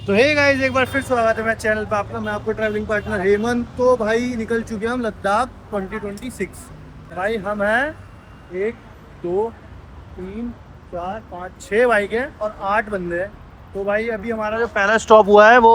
तो hey guys, एक बार फिर स्वागत है मेरे चैनल पे आपका। मैं आपको ट्रैवलिंग पार्टनर हेमंत। तो भाई निकल चुके हैं हम लद्दाख 2026। भाई हम हैं 1 2 3 4 5 6 बाइक हैं और 8 बंदे हैं। तो भाई अभी हमारा जो पहला स्टॉप हुआ है वो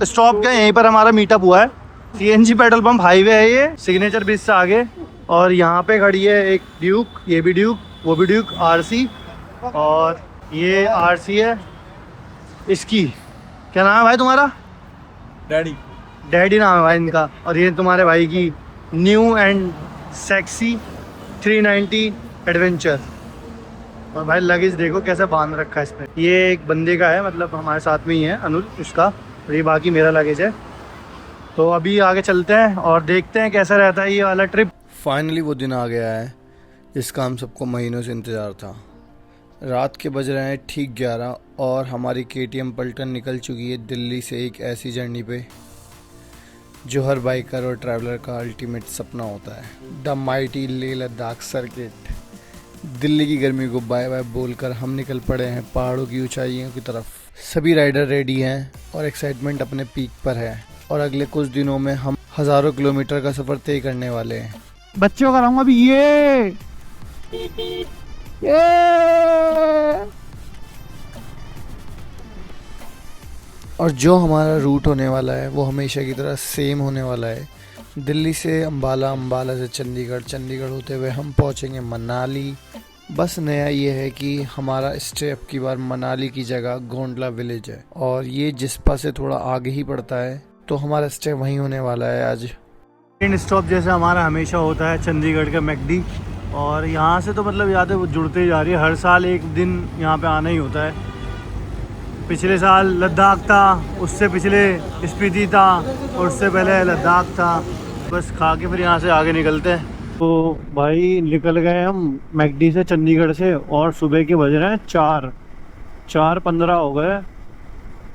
स्टॉप का यहीं पर हमारा मीटअप हुआ है। सीएनजी पेट्रोल पंप हाईवे है ये, सिग्नेचर बीच से आगे। और यहाँ पे खड़ी है एक ड्यूक, ये भी ड्यूक, वो भी ड्यूक आरसी, और ये आरसी है इसकी। क्या नाम है भाई तुम्हारा? डैडी। डैडी नाम है भाई इनका। और ये तुम्हारे भाई की न्यू एंड सेक्सी 390 एडवेंचर। और भाई लगेज देखो कैसे बांध रखा है इसमें। ये एक बंदे का है, मतलब हमारे साथ में ही है अनुल, उसका। और ये बाकी मेरा लगेज है। तो अभी आगे चलते हैं और देखते हैं कैसा रहता है ये वाला ट्रिप। फाइनली वो दिन आ गया है जिसका हम सबको महीनों से इंतज़ार था। रात के बज रहे हैं ठीक 11 और हमारी केटीएम पलटन निकल चुकी है दिल्ली से एक ऐसी जर्नी पे जो हर बाइकर और ट्रैवलर का अल्टीमेट सपना होता है, the mighty Leh Ladakh circuit. Delhi की गर्मी को बाय बाय बोलकर हम निकल पड़े हैं पहाड़ों की ऊंचाइयों की तरफ। सभी राइडर रेडी हैं और एक्साइटमेंट अपने पीक पर है और अगले कुछ दिनों में हम हज़ारों किलोमीटर का सफ़र तय करने वाले हैं। बच्चों का रहूँगा अभी ये और जो हमारा रूट होने वाला है वो हमेशा की तरह सेम होने वाला है। दिल्ली से अंबाला, अंबाला से चंडीगढ़, चंडीगढ़ होते हुए हम पहुंचेंगे मनाली। बस नया ये है कि हमारा स्टे अब की बार मनाली की जगह गोंडला विलेज है और ये जिस्पा से थोड़ा आगे ही पड़ता है, तो हमारा स्टे वहीं होने वाला है आज। सेकंड स्टॉप जैसे हमारा हमेशा होता है चंडीगढ़ का मैकडी। और यहाँ से तो मतलब यादें वो जुड़ते ही जा रही है। हर साल एक दिन यहाँ पे आना ही होता है। पिछले साल लद्दाख था, उससे पिछले स्पीति था और उससे पहले लद्दाख था। बस खा के फिर यहाँ से आगे निकलते हैं। तो भाई निकल गए हम मैकडी से, चंडीगढ़ से, और सुबह के बज रहे हैं 4:15 हो गए।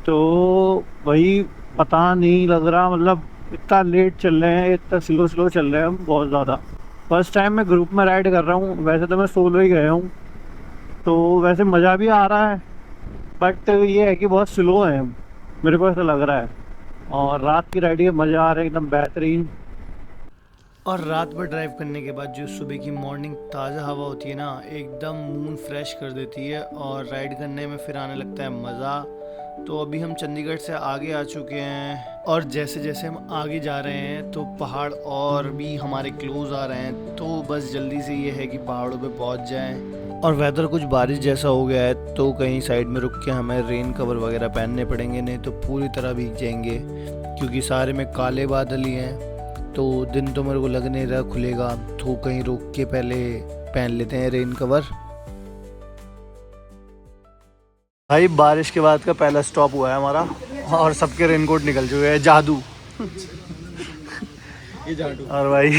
तो भाई पता नहीं लग रहा, मतलब इतना लेट चल रहे हैं, इतना स्लो चल रहे हैं हम, बहुत ज़्यादा। फर्स्ट टाइम मैं ग्रुप में राइड कर रहा हूँ। वैसे तो मैं सोलो ही गया हूँ, तो वैसे मज़ा भी आ रहा है, बट ये है कि बहुत स्लो है, मेरे को ऐसा लग रहा है। और रात की राइडिंग में मज़ा आ रहा है, एकदम बेहतरीन। और रात भर ड्राइव करने के बाद जो सुबह की मॉर्निंग ताज़ा हवा होती है ना, एकदम मूड फ्रेश कर देती है और राइड करने में फिर आने लगता है मज़ा। तो अभी हम चंडीगढ़ से आगे आ चुके हैं और जैसे जैसे हम आगे जा रहे हैं तो पहाड़ और भी हमारे क्लोज आ रहे हैं। तो बस जल्दी से ये है कि पहाड़ों पे पहुंच जाएं। और वेदर कुछ बारिश जैसा हो गया है तो कहीं साइड में रुक के हमें रेन कवर वगैरह पहनने पड़ेंगे, नहीं तो पूरी तरह भीग जाएंगे क्योंकि सारे में काले बादल ही हैं। तो दिन तो मेरे को लग नहीं रहा खुलेगा, तो कहीं रुक के पहले पहन लेते हैं रेन कवर। भाई बारिश के बाद का पहला स्टॉप हुआ है हमारा और सबके रेनकोट निकल चुके हैं। जादू ये जादू। और भाई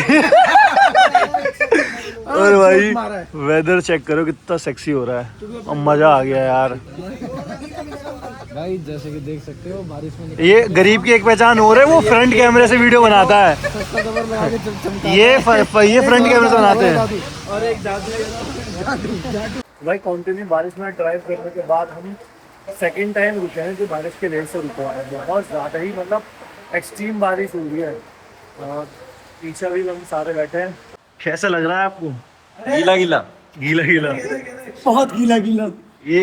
और भाई वेदर चेक करो कितना सेक्सी हो रहा है और मज़ा आ गया यार। भाई जैसे कि देख सकते हो बारिश में ये गरीब की एक पहचान हो रही है, वो फ्रंट कैमरे से वीडियो बनाता है। ये फ्रंट कैमरे से बनाते हैं। और एक जादू भाई कंटिन्यू बारिश में ड्राइव करने के बाद हम सेकंड टाइम रुके हैं जो बारिश के लेट से रुके हैं। बहुत ज़्यादा ही मतलब एक्सट्रीम बारिश हो रही है और पीछे भी हम सारे बैठे हैं। कैसा लग रहा है आपको? गीला गीला गीला गीला, बहुत गीला गीला। ये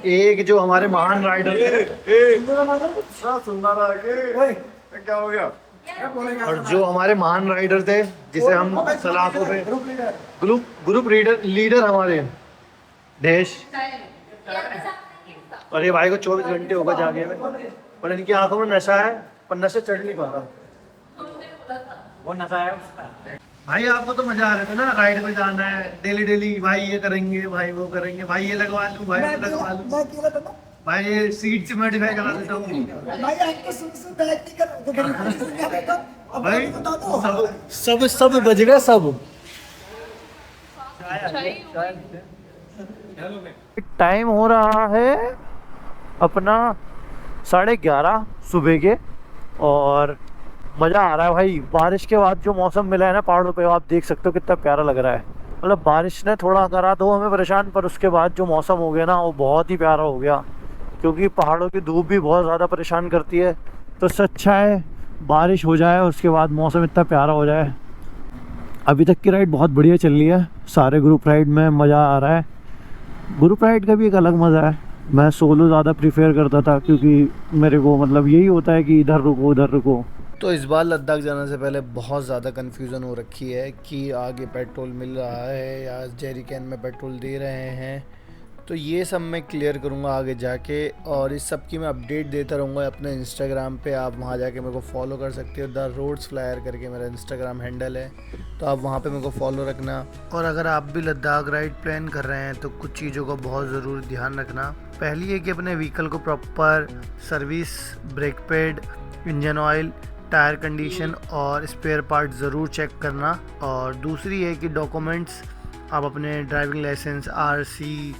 एक जो हमारे महान राइडर थे, क्या हो गया? और जो हमारे महान राइडर थे जिसे हम सलाखों पे ग्रुप लीडर हमारे देश। और ये भाई को 24 घंटे होगा जागे में, पर इनकी आंखों में नशा है, पर नशा चढ़ नहीं पा रहा। वो नशा है भाई आपको तो मजा आ रहा था ना, राइड पे जाना है डेली भाई, ये करेंगे भाई, वो करेंगे भाई, ये लगवा लूं भाई, वो लगवा लूं भाई, ये सीट से मॉडिफाई करा देता हूँ भाई। सब बज गया सब। टाइम हो रहा है अपना 11:30 सुबह के और मज़ा आ रहा है भाई। बारिश के बाद जो मौसम मिला है ना पहाड़ों पे, आप देख सकते हो कितना प्यारा लग रहा है। मतलब बारिश ने थोड़ा करा तो हमें परेशान, पर उसके बाद जो मौसम हो गया ना वो बहुत ही प्यारा हो गया। क्योंकि पहाड़ों की धूप भी बहुत ज़्यादा परेशान करती है। तो इससे अच्छा है बारिश हो जाए और उसके बाद मौसम इतना प्यारा हो जाए। अभी तक की राइड बहुत बढ़िया चल रही है, सारे ग्रुप राइड में मज़ा आ रहा है। ग्रुप राइड का भी एक अलग मज़ा है। मैं सोलो ज़्यादा प्रीफर करता था क्योंकि मेरे को मतलब यही होता है कि इधर रुको उधर रुको। तो इस बार लद्दाख जाने से पहले बहुत ज़्यादा कन्फ्यूज़न हो रखी है कि आगे पेट्रोल मिल रहा है या जेरी कैन में पेट्रोल दे रहे हैं। तो ये सब मैं क्लियर करूँगा आगे जाके, और इस सब की मैं अपडेट देता रहूँगा अपने इंस्टाग्राम पे। आप वहाँ जाके मेरे को फॉलो कर सकते हो, द रोड्स फ्लायर करके मेरा इंस्टाग्राम हैंडल है, तो आप वहाँ पे मेरे को फॉलो रखना। और अगर आप भी लद्दाख राइड प्लान कर रहे हैं तो कुछ चीज़ों का बहुत ज़रूर ध्यान रखना। पहली है कि अपने व्हीकल को proper service, brake pad, engine oil, tyre condition और स्पेयर पार्ट ज़रूर चेक करना। और दूसरी है कि डॉक्यूमेंट्स आप अपने driving licence, RC,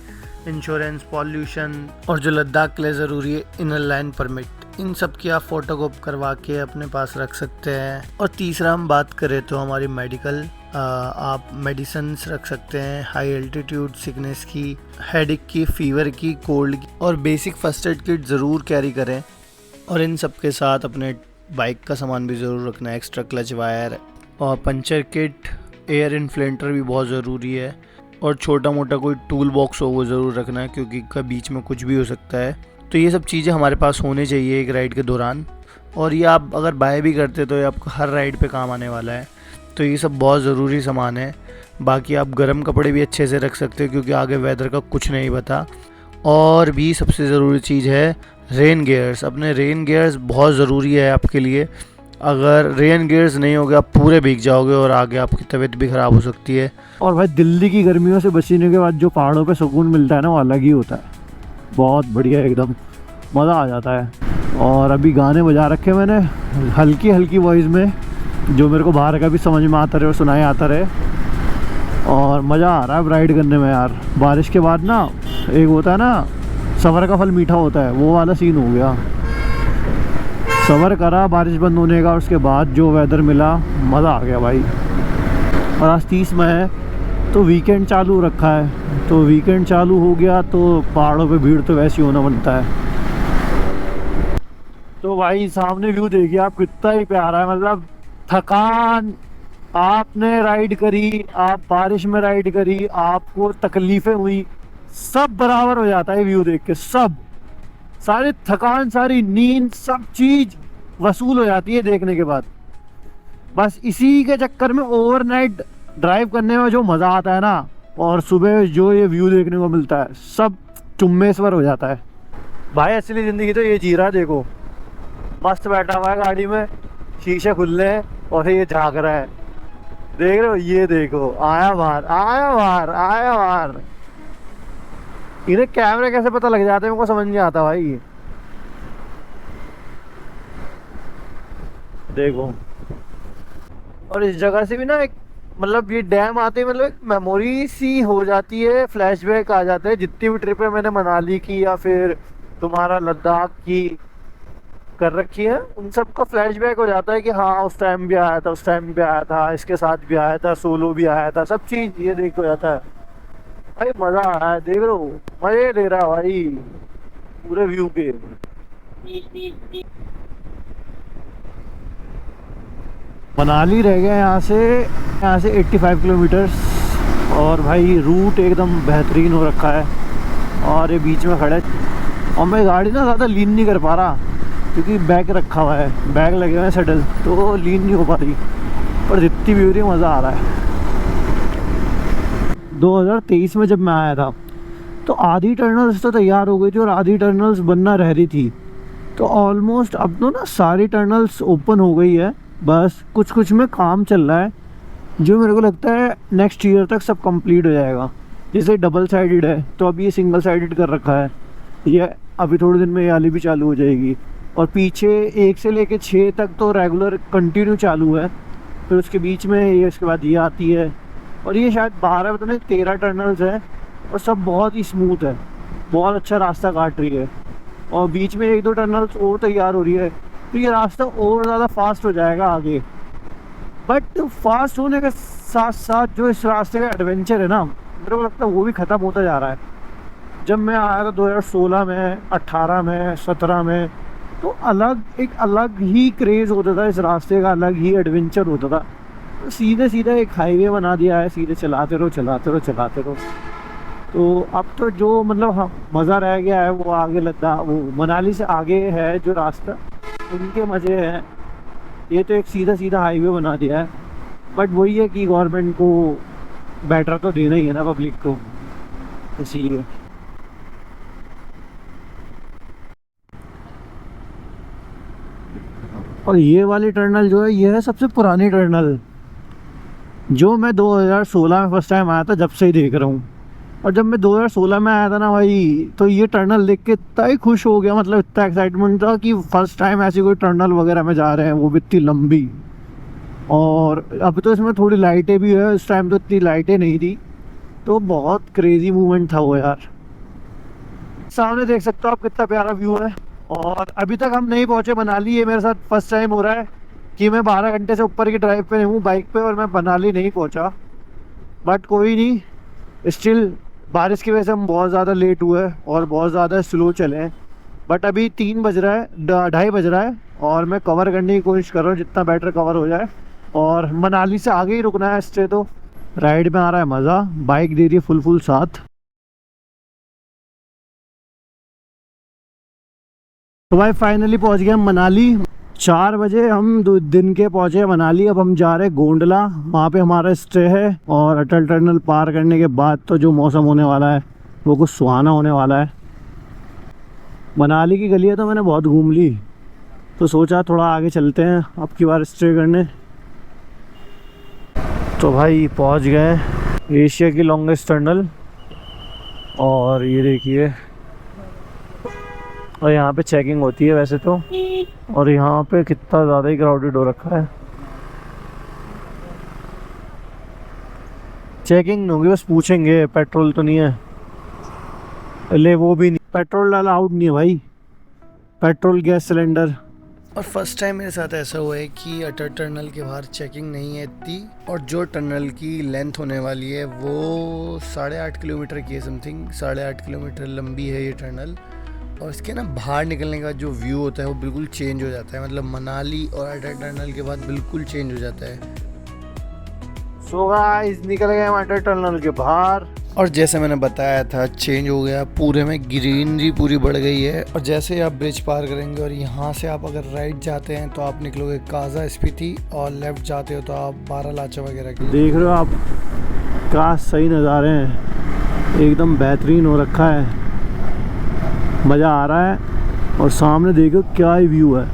insurance, pollution और जो लद्दाख के लिए ज़रूरी है इनर लाइन परमिट, इन सब की आप फ़ोटोकॉपी करवा के अपने पास रख सकते हैं। और तीसरा हम बात करें तो हमारी मेडिकल, आप मेडिसिन्स रख सकते हैं, हाई एल्टीट्यूड सिकनेस की, हेडेक की, फीवर की, कोल्ड की, और बेसिक फर्स्ट एड किट ज़रूर कैरी करें। और इन सब के साथ अपने बाइक का सामान भी ज़रूर रखना है, एक्स्ट्रा क्लच वायर और पंचर किट, एयर इन्फ्लेटर भी बहुत ज़रूरी है, और छोटा मोटा कोई टूल बॉक्स हो वो ज़रूर रखना है क्योंकि बीच में कुछ भी हो सकता है। तो ये सब चीज़ें हमारे पास होनी चाहिए एक राइड के दौरान, और ये आप अगर बाय भी करते तो ये आपको हर राइड पे काम आने वाला है। तो ये सब बहुत ज़रूरी सामान है। बाकी आप गर्म कपड़े भी अच्छे से रख सकते हो क्योंकि आगे वेदर का कुछ नहीं पता। और भी सबसे ज़रूरी चीज़ है रेन गियर्स। अपने रेन गियर्स बहुत ज़रूरी है आपके लिए। अगर रेन गियर्स नहीं होगे आप पूरे भीग जाओगे और आगे आपकी तबीयत भी ख़राब हो सकती है। और भाई दिल्ली की गर्मियों से बचने के बाद जो पहाड़ों पे सुकून मिलता है ना वो अलग ही होता है, बहुत बढ़िया, एकदम मज़ा आ जाता है। और अभी गाने बजा रखे मैंने हल्की हल्की वॉइस में, जो मेरे को बाहर का भी समझ में आता रहे और सुनाई आता रहे, और मज़ा आ रहा है राइड करने में यार। बारिश के बाद ना एक होता है ना सबर का फल मीठा होता है, वो वाला सीन हो गया। सबर करा बारिश बंद होने का, उसके बाद जो वेदर मिला मज़ा आ गया भाई। और आज 30 में है तो वीकेंड चालू रखा है, तो वीकेंड चालू हो गया तो पहाड़ों पे भीड़ तो वैसे ही होना बनता है। तो भाई सामने व्यू देखिए आप, कितना ही प्यारा है। मतलब थकान आपने राइड करी, आप बारिश में राइड करी, आपको तकलीफ़ें हुई, सब बराबर हो जाता है व्यू देख के। सब सारी थकान, सारी नींद, सब चीज़ वसूल हो जाती है देखने के बाद। बस इसी के चक्कर में ओवरनाइट ड्राइव करने में जो मज़ा आता है ना, और सुबह जो ये व्यू देखने को मिलता है, सब चुम्मेश्वर हो जाता है भाई। असली ज़िंदगी तो ये जी रहा है, देखो मस्त बैठा हुआ है गाड़ी में, शीशे खुले हैं और ये झाँक रहा है, देख रहे हो, ये देखो आया बाहर, आया बाहर, आया बाहर। इन्हें कैमरे कैसे पता लग जाते हैं मेरे को समझ नहीं आता भाई। देखो, और इस जगह से भी ना एक मतलब ये डैम आते हैं, मतलब एक मेमोरी सी हो जाती है, फ्लैशबैक आ जाते हैं। जितनी भी ट्रिपें मैंने मनाली की या फिर तुम्हारा लद्दाख की कर रखी है, उन सब का फ्लैशबैक हो जाता है कि हाँ उस टाइम भी आया था, उस टाइम भी आया था, इसके साथ भी आया था, सोलो भी आया था, सब चीज़ ये देख हो जाता है भाई। मज़ा आ रहा है, देख लो मज़े ले रहा है भाई पूरे व्यू के। मनाली रह गया यहाँ से 85 किलोमीटर्स, और भाई रूट एकदम बेहतरीन हो रखा है। और ये बीच में खड़ा है और मैं गाड़ी ना ज़्यादा लीन नहीं कर पा रहा क्योंकि बैग रखा हुआ है, बैग लगे हुए हैं सेडल, तो लीन नहीं हो पा रही। पर जितनी भी हो रही है मज़ा आ रहा है। 2023 में जब मैं आया था तो आधी टर्नल्स तो तैयार हो गई थी और आधी टर्नल्स बनना रह रही थी। तो ऑलमोस्ट अब तो ना सारी टर्नल्स ओपन हो गई है, बस कुछ कुछ में काम चल रहा है, जो मेरे को लगता है नेक्स्ट ईयर तक सब कंप्लीट हो जाएगा। जैसे डबल साइडेड है तो अभी ये सिंगल साइडेड कर रखा है, ये अभी थोड़े दिन में ये वाली भी चालू हो जाएगी। और पीछे 1 से लेके 6 तक तो रेगुलर कंटिन्यू चालू है, फिर उसके बीच में ये, उसके बाद ये आती है। और ये शायद 12 पता नहीं 13 टर्नल्स है और सब बहुत ही स्मूथ है, बहुत अच्छा रास्ता काट रही है। और बीच में 1-2 टर्नल्स और तैयार हो रही है, तो ये रास्ता और ज़्यादा फास्ट हो जाएगा आगे। बट फास्ट होने के साथ साथ जो इस रास्ते का एडवेंचर है ना, मेरे को लगता है वो भी ख़त्म होता जा रहा है। जब मैं आया था 2016 में, 18 में, 17 में, तो एक अलग ही क्रेज़ होता था इस रास्ते का, अलग ही एडवेंचर होता था। तो सीधे सीधे एक हाईवे बना दिया है, सीधे चलाते रहो चलाते रहो चलाते रहो। तो अब तो जो मतलब हाँ मज़ा रह गया है वो आगे लद्दाख, वो मनाली से आगे है जो रास्ता, उनके मज़े हैं। ये तो एक सीधा सीधा हाईवे बना दिया है, बट वही है कि गवर्नमेंट को बेटर तो देना ही है ना पब्लिक को, इसीलिए। और ये वाली टनल जो है, ये है सबसे पुरानी टनल, जो मैं 2016 में फर्स्ट टाइम आया था, जब से ही देख रहा हूँ। और जब मैं 2016 में आया था ना भाई, तो ये टनल देख के इतना ही खुश हो गया, मतलब इतना एक्साइटमेंट था कि फर्स्ट टाइम ऐसी कोई टनल वगैरह में जा रहे हैं, वो भी इतनी लंबी। और अब तो इसमें थोड़ी लाइटें भी है, उस टाइम तो इतनी लाइटें नहीं थी, तो बहुत क्रेजी मूवमेंट था वो यार। सामने देख सकते हो आप कितना प्यारा व्यू है। और अभी तक हम नहीं पहुँचे मनाली, ये मेरे साथ फर्स्ट टाइम हो रहा है कि मैं 12 घंटे से ऊपर की ड्राइव पे हूँ बाइक पे और मैं मनाली नहीं पहुँचा। बट कोई नहीं, स्टिल बारिश की वजह से हम बहुत ज़्यादा लेट हुए और बहुत ज़्यादा स्लो चले हैं। बट अभी 3 बज रहा है, 2:30 बज रहा है, और मैं कवर करने की कोशिश कर रहा हूँ जितना बेटर कवर हो जाए। और मनाली से आगे ही रुकना है स्टे। तो राइड में आ रहा है मज़ा, बाइक दे रही है फुल साथ। तो भाई फाइनली पहुंच गए हम मनाली। 4 बजे हम दिन के पहुंचे मनाली। अब हम जा रहे हैं गोंडला, वहाँ पे हमारा स्टे है। और अटल टनल पार करने के बाद तो जो मौसम होने वाला है वो कुछ सुहाना होने वाला है। मनाली की गलियाँ तो मैंने बहुत घूम ली, तो सोचा थोड़ा आगे चलते हैं अब की बार स्टे करने। तो भाई पहुंच गए एशिया की लॉन्गेस्ट टनल, और ये देखिए। और यहाँ पे चेकिंग होती है वैसे तो, और यहाँ पे कितना ज़्यादा ही क्राउडेड हो रखा है। चेकिंग नहीं होगी, बस पूछेंगे पेट्रोल तो नहीं है, ले वो भी नहीं, पेट्रोल अलाउड नहीं है भाई, पेट्रोल गैस सिलेंडर। और फर्स्ट टाइम मेरे साथ ऐसा हुआ है कि अटल टनल के बाहर चेकिंग नहीं है इतनी। और जो टनल की लेंथ होने वाली है वो 8.5 किलोमीटर की है, समथिंग 8.5 किलोमीटर लंबी है ये टनल। और इसके ना बाहर निकलने का जो व्यू होता है वो बिल्कुल चेंज हो जाता है, मतलब मनाली और अटल टनल के बाद बिल्कुल चेंज हो जाता है। सो गाइस निकल गए हम अटल टनल के बाहर, और जैसे मैंने बताया था चेंज हो गया, पूरे में ग्रीनरी पूरी बढ़ गई है। और जैसे ही आप ब्रिज पार करेंगे और यहाँ से आप अगर राइट जाते हैं तो आप निकलोगे काजा स्पीति, और लेफ्ट जाते हो तो आप बारालाचा वगैरह की। देख रहे हो आप क्या सही नज़ारे हैं, एकदम बेहतरीन हो रखा है, मज़ा आ रहा है। और सामने देखो क्या ही व्यू है,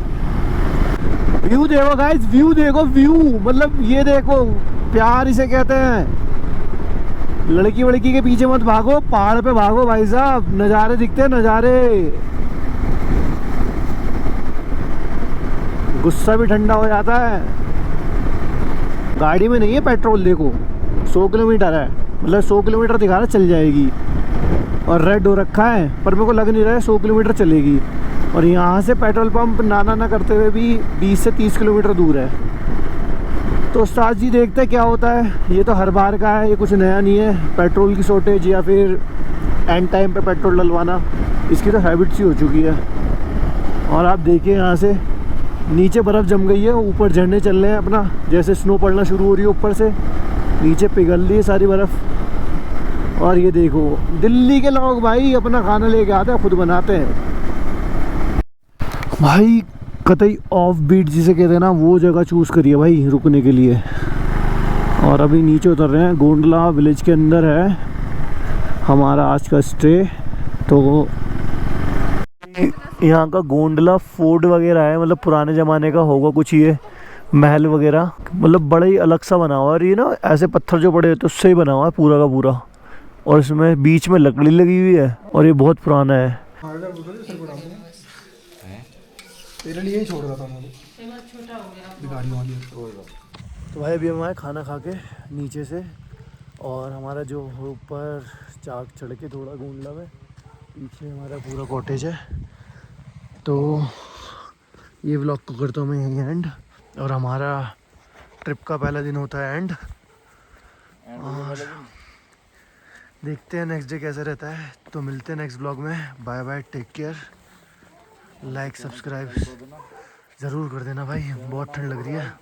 व्यू देखो गाइस, व्यू देखो, व्यू मतलब ये देखो, प्यार इसे कहते हैं। लड़की वड़की के पीछे मत भागो, पहाड़ पे भागो भाई साहब, नज़ारे दिखते हैं नज़ारे। गुस्सा भी ठंडा हो जाता है। गाड़ी में नहीं है पेट्रोल, देखो 100 किलोमीटर है, मतलब 100 किलोमीटर दिखा रहा, चल जाएगी। और रेड हो रखा है, पर मेरे को लग नहीं रहा है 100 किलोमीटर चलेगी। और यहाँ से पेट्रोल पंप ना करते हुए भी 20 से 30 किलोमीटर दूर है। तो उस्ताद जी देखते हैं क्या होता है। ये तो हर बार का है, ये कुछ नया नहीं है, पेट्रोल की शॉर्टेज या फिर एंड टाइम पे पेट्रोल डलवाना, इसकी तो हैबिट सी हो चुकी है। और आप देखिए यहाँ से नीचे बर्फ़ जम गई है, ऊपर झरने चल रहे हैं अपना, जैसे स्नो पड़ना शुरू हो रही है ऊपर से, नीचे पिघल रही है सारी बर्फ़। और ये देखो दिल्ली के लोग भाई अपना खाना लेके आते हैं, खुद बनाते हैं भाई। कतई ऑफ बीट जिसे कहते हैं ना, वो जगह चूज़ करिए भाई रुकने के लिए। और अभी नीचे उतर रहे हैं, गोंडला विलेज के अंदर है हमारा आज का स्टे। तो यहाँ का गोंडला फोर्ट वगैरह है, मतलब पुराने ज़माने का होगा कुछ ये महल वगैरह, मतलब बड़ा ही अलग सा बना हुआ है। और ये ना ऐसे पत्थर जो बड़े होते हैं उससे ही बना हुआ है पूरा का पूरा, और इसमें बीच में लकड़ी लगी हुई है, और ये बहुत पुराना है। तेरे लिए ही छोड़ रहा था मैं, तो भाई अभी हम आए खाना खा के नीचे से, और हमारा जो ऊपर चढ़ के थोड़ा गोंडला में पीछे हमारा पूरा कॉटेज है। तो ये व्लॉग को करता हूँ मैं यहीं एंड, और हमारा ट्रिप का पहला दिन होता है एंड। और देखते हैं नेक्स्ट डे कैसा रहता है। तो मिलते हैं नेक्स्ट ब्लॉग में। Bye bye, take care, like subscribe ज़रूर कर देना भाई, बहुत ठंड लग रही है।